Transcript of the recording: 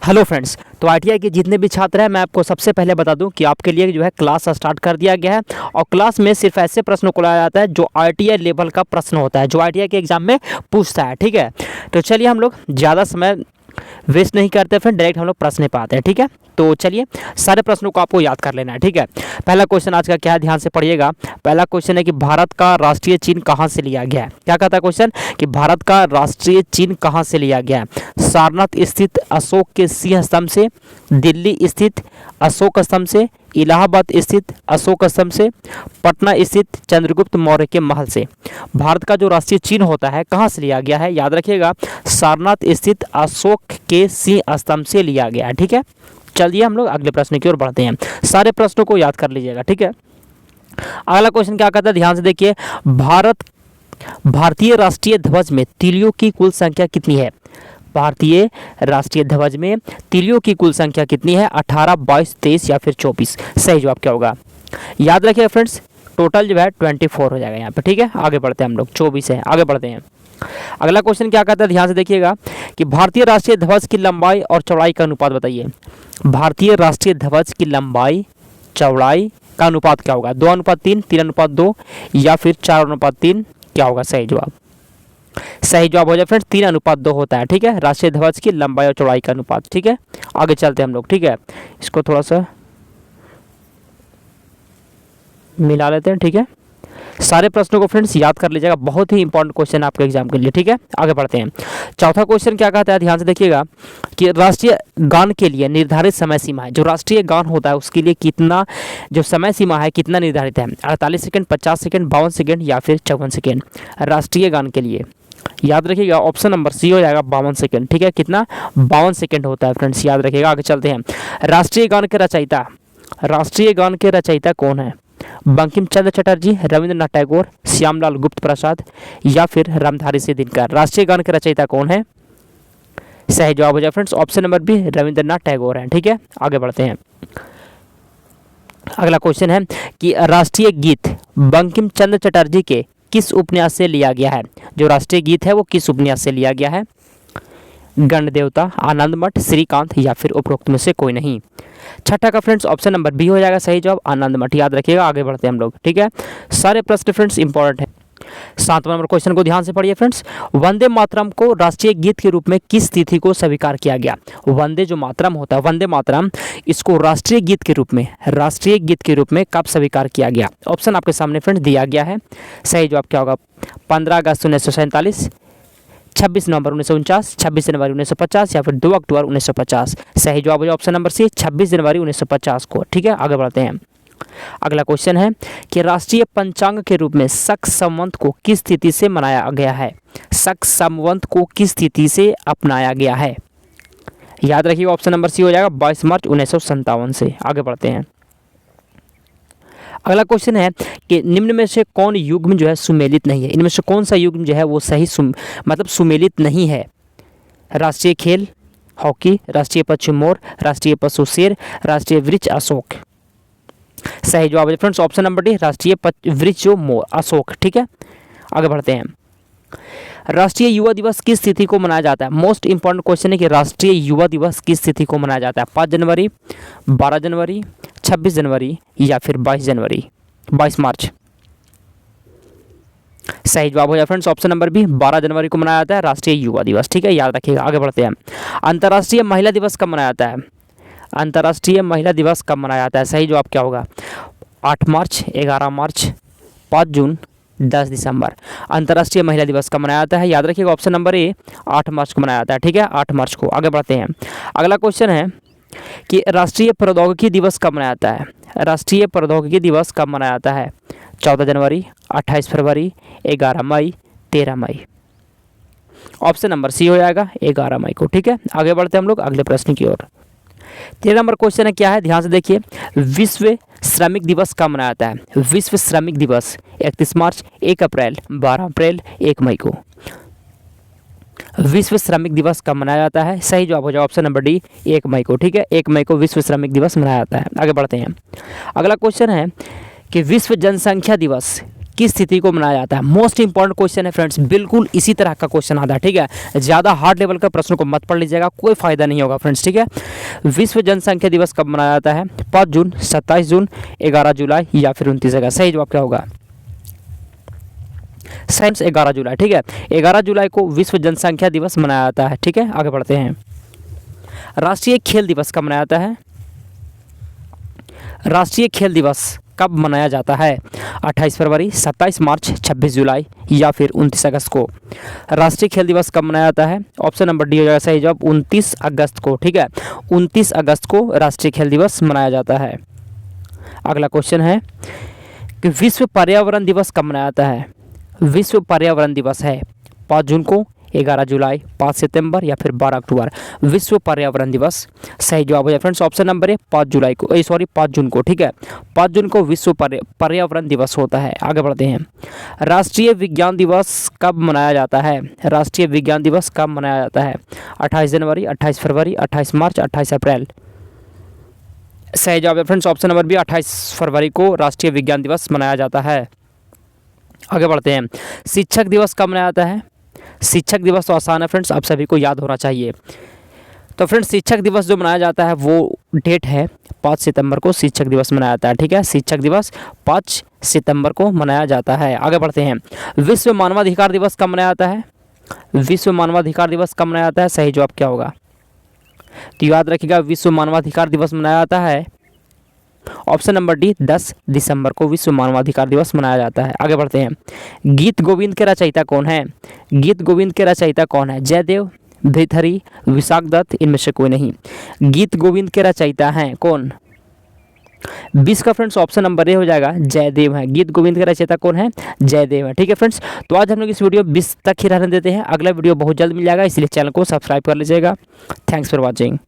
Hello friends, तो ITI के जितने भी छात्र हैं मैं आपको सबसे पहले बता दूं कि आपके लिए जो है क्लास स्टार्ट कर दिया गया है। और क्लास में सिर्फ ऐसे प्रश्नों को लाया जाता है जो आईटीआई लेवल का प्रश्न होता है, जो आईटीआई के एग्जाम में पूछता है। ठीक है, तो चलिए हम लोग ज़्यादा समय वेस्ट नहीं करते, फिर डायरेक्ट हम लोग प्रश्न पे आते हैं। ठीक है, तो चलिए सारे प्रश्नों को आपको याद कर लेना है। ठीक है, पहला क्वेश्चन आज का क्या है, ध्यान से पढ़िएगा। पहला क्वेश्चन है कि भारत का राष्ट्रीय चिन्ह कहाँ से लिया गया है। क्या कहता है क्वेश्चन कि भारत का राष्ट्रीय चिन्ह कहाँ से लिया गया है। सारनाथ स्थित अशोक के सिंह स्तंभ से, दिल्ली स्थित अशोक स्तंभ से, इलाहाबाद स्थित अशोक स्तंभ से, पटना स्थित चंद्रगुप्त मौर्य के महल से। भारत का जो राष्ट्रीय चिन्ह होता है कहाँ से लिया गया है, याद रखिएगा, सारनाथ स्थित अशोक के सिंह स्तंभ से लिया गया है। ठीक है, चलिए हम लोग अगले प्रश्न की ओर बढ़ते हैं। सारे प्रश्नों को याद कर लीजिएगा। ठीक है, अगला क्वेश्चन क्या कहता है, ध्यान से देखिए। भारतीय राष्ट्रीय ध्वज में तिलियों की कुल संख्या कितनी है। भारतीय राष्ट्रीय ध्वज में तिलियों की कुल संख्या कितनी है, 18, 22, 23 या फिर 24। सही जवाब क्या होगा, याद रखिएगा फ्रेंड्स, टोटल जो है 24 हो जाएगा यहाँ पे। ठीक है, आगे बढ़ते हैं हम लोग, 24 है, आगे बढ़ते हैं। अगला क्वेश्चन क्या कहता है, ध्यान से देखिएगा कि भारतीय राष्ट्रीय ध्वज की लंबाई और चौड़ाई का अनुपात बताइए। भारतीय राष्ट्रीय ध्वज की लंबाई चौड़ाई का अनुपात क्या होगा, 2:3, 3:2 या फिर 4:3, क्या होगा सही जवाब। सही जवाब हो जाए फ्रेंड्स 3:2 होता है। ठीक है, राष्ट्रीय ध्वज की लंबाई और चौड़ाई का अनुपात। ठीक है, आगे चलते हैं हम लोग। ठीक है, इसको थोड़ा सा मिला लेते हैं। ठीक है, सारे प्रश्नों को फ्रेंड्स याद कर लीजिएगा, बहुत ही इंपॉर्टेंट क्वेश्चन है आपके एग्जाम के लिए। ठीक है, आगे बढ़ते हैं। चौथा क्वेश्चन क्या कहता है, ध्यान से देखिएगा कि राष्ट्रीय गान के लिए निर्धारित समय सीमा है। जो राष्ट्रीय गान होता है उसके लिए कितना जो समय सीमा है कितना निर्धारित है, 48 सेकंड, 50 सेकंड, 52 सेकंड या फिर 54 सेकंड। राष्ट्रीय गान के लिए याद रखिएगा ऑप्शन नंबर सी हो जाएगा 52 सेकंड। ठीक है, कितना 52 सेकंड होता है फ्रेंड्स, याद रखिएगा। आगे चलते हैं। राष्ट्रीय गान के रचयिता कौन है। बंकिम चंद्र चटर्जी, रविंद्रनाथ टैगोर, श्यामलाल गुप्त प्रसाद या फिर रामधारी सिंह दिनकर। राष्ट्रीय गान के रचयिता कौन है, सही जवाब हो जाए friends option number B, Rabindranath Tagore हैं। ठीक है, आगे बढ़ते हैं। अगला क्वेश्चन है कि राष्ट्रीय गीत बंकिम चंद्र चटर्जी के किस उपन्यास से लिया गया है। जो राष्ट्रीय गीत है वो किस उपन्यास से लिया गया है, गणदेवता, आनंदमठ, श्रीकांत या फिर उपरोक्त में से कोई नहीं। छठा का फ्रेंड्स ऑप्शन नंबर बी हो जाएगा सही जवाब, आनंदमठ, याद रखिएगा। आगे बढ़ते हैं हम लोग। ठीक है, सारे प्रश्न फ्रेंड्स इंपॉर्टेंट है। 7वां नंबर क्वेश्चन को ध्यान से पढ़िए फ्रेंड्स। वंदे मातरम को राष्ट्रीय गीत के रूप में किस तिथि को स्वीकार किया गया। वंदे जो मातरम होता है, वंदे मातरम, इसको राष्ट्रीय गीत के रूप में कब स्वीकार किया गया। ऑप्शन आपके सामने फ्रेंड्स दिया गया है। सही जवाब क्या होगा, 15 अगस्त 1947, 26 नवंबर 1949, 26 जनवरी 1950 या फिर 2 अक्टूबर 1950। सही जवाब हो जाए ऑप्शन नंबर सी, 26 जनवरी 1950 को। ठीक है, आगे बढ़ते हैं। अगला क्वेश्चन है कि राष्ट्रीय पंचांग के रूप में शक संवत को किस तिथि से मनाया गया है। शक संवत को किस तिथि से अपनाया गया है, याद रखिए ऑप्शन नंबर सी हो जाएगा 22 मार्च 1957 से। आगे बढ़ते हैं। अगला क्वेश्चन है कि निम्न में से कौन युग्म जो है सुमेलित नहीं है। इनमें से कौन सा युग्म जो है वो सही मतलब सुमेलित नहीं है। राष्ट्रीय खेल हॉकी, राष्ट्रीय पक्षी मोर, राष्ट्रीय पशु शेर, राष्ट्रीय वृक्ष अशोक। सही जवाब है फ्रेंड्स ऑप्शन नंबर डी, राष्ट्रीय वृक्ष जो मोर अशोक। ठीक है, आगे बढ़ते हैं। राष्ट्रीय युवा दिवस किस तिथि को मनाया जाता है। मोस्ट इंपॉर्टेंट क्वेश्चन है कि राष्ट्रीय युवा दिवस किस तिथि को मनाया जाता है। 5 जनवरी, 12 जनवरी, 26 जनवरी या फिर 22 मार्च। सही जवाब हो जाए फ्रेंड्स ऑप्शन नंबर बी, 12 जनवरी को मनाया जाता है राष्ट्रीय युवा दिवस। ठीक है, याद रखिएगा। आगे बढ़ते हैं। अंतर्राष्ट्रीय महिला दिवस कब मनाया जाता है। अंतर्राष्ट्रीय महिला दिवस कब मनाया जाता है, सही जवाब क्या होगा, 8 मार्च, 11 मार्च, 5 जून, 10 दिसंबर। अंतर्राष्ट्रीय महिला दिवस कब मनाया जाता है, याद रखिएगा ऑप्शन नंबर ए, 8 मार्च को मनाया जाता है। ठीक है, 8 मार्च को। आगे बढ़ते हैं। अगला क्वेश्चन है कि राष्ट्रीय प्रौद्योगिकी दिवस कब मनाया जाता है। राष्ट्रीय प्रौद्योगिकी दिवस कब मनाया जाता है, 14 जनवरी, 28 फरवरी, 11 मई, 13 मई। ऑप्शन नंबर सी हो जाएगा 11 मई को। ठीक है, आगे बढ़ते हैं हम लोग अगले प्रश्न की ओर। 13 नंबर क्वेश्चन है क्या है, ध्यान से देखिए। विश्व श्रमिक दिवस कब मनाया जाता है। विश्व श्रमिक दिवस 31 मार्च, 1 अप्रैल, 12 अप्रैल, 1 मई को। विश्व श्रमिक दिवस कब मनाया जाता है, सही जवाब हो जाए ऑप्शन नंबर डी, 1 मई को। ठीक है, 1 मई को विश्व श्रमिक दिवस मनाया जाता है। आगे बढ़ते हैं। अगला क्वेश्चन है कि विश्व जनसंख्या दिवस किस तिथि को मनाया जाता है? मोस्ट इंपॉर्टेंट क्वेश्चन है फ्रेंड्स, बिल्कुल इसी तरह का क्वेश्चन आता है, ठीक है। ज़्यादा हार्ड लेवल का प्रश्न को मत पढ़ लीजिएगा, कोई फायदा नहीं होगा फ्रेंड्स, ठीक है। विश्व जनसंख्या दिवस कब मनाया जाता है? 5 जून, 27 जून, 11 जुलाई या फिर 29 अगस्त? सही जवाब क्या होगा? साइंस 11 जुलाई, ठीक है। 11 जुलाई को विश्व जनसंख्या दिवस मनाया जाता है, ठीक है। आगे बढ़ते हैं। राष्ट्रीय खेल दिवस कब मनाया जाता है? राष्ट्रीय खेल दिवस कब मनाया जाता है? 28 फरवरी, 27 मार्च, 26 जुलाई या फिर 29 अगस्त को? राष्ट्रीय खेल दिवस कब मनाया जाता है? ऑप्शन नंबर डी हो जाएगा सही जवाब, 29 अगस्त को, ठीक है। 29 अगस्त को राष्ट्रीय खेल दिवस मनाया जाता है। अगला क्वेश्चन है कि विश्व पर्यावरण दिवस कब मनाया जाता है? विश्व पर्यावरण दिवस है 5 जून को, 11 जुलाई, 5 सितंबर या फिर 12 अक्टूबर? विश्व पर्यावरण दिवस सही जवाब हो जाए फ्रेंड्स, ऑप्शन नंबर है 5 जुलाई को, 5 जून को, ठीक है। 5 जून को विश्व पर्यावरण दिवस होता है। आगे बढ़ते हैं। राष्ट्रीय विज्ञान दिवस कब मनाया जाता है? राष्ट्रीय विज्ञान दिवस कब मनाया जाता है? 28 जनवरी, 28 फरवरी, 28 मार्च, 28 अप्रैल? सही जवाब है फ्रेंड्स, ऑप्शन नंबर बी, 28 फरवरी को राष्ट्रीय विज्ञान दिवस मनाया जाता है। आगे बढ़ते हैं। शिक्षक दिवस कब मनाया जाता है? शिक्षक दिवस तो आसान है फ्रेंड्स, आप सभी को याद होना चाहिए। तो फ्रेंड्स शिक्षक दिवस जो मनाया जाता है वो डेट है 5 सितंबर को शिक्षक दिवस मनाया जाता है, ठीक है। शिक्षक दिवस 5 सितंबर को मनाया जाता है। आगे बढ़ते हैं। विश्व मानवाधिकार दिवस कब मनाया जाता है? विश्व मानवाधिकार दिवस कब मनाया जाता है? सही जवाब क्या होगा? तो याद रखिएगा, विश्व मानवाधिकार दिवस मनाया जाता है, ऑप्शन नंबर डी, 10 दिसंबर को विश्व मानवाधिकार दिवस मनाया जाता है। आगे बढ़ते हैं। गीत गोविंद के रचयिता कौन है? गीत गोविंद के रचयिता कौन है? जयदेव, भृतहरि, विशाख दत्त, इनमें से कोई नहीं। गीत गोविंद के रचयिता हैं कौन? 20 का फ्रेंड्स ऑप्शन नंबर ए हो जाएगा, जयदेव है। गीत गोविंद के रचयिता कौन है? जयदेव है, ठीक है फ्रेंड्स। तो आज हम लोग इस वीडियो 20 तक ही रहने देते हैं, अगला वीडियो बहुत जल्द मिल जाएगा, इसलिए चैनल को सब्सक्राइब कर लीजिएगा। Thanks for watching.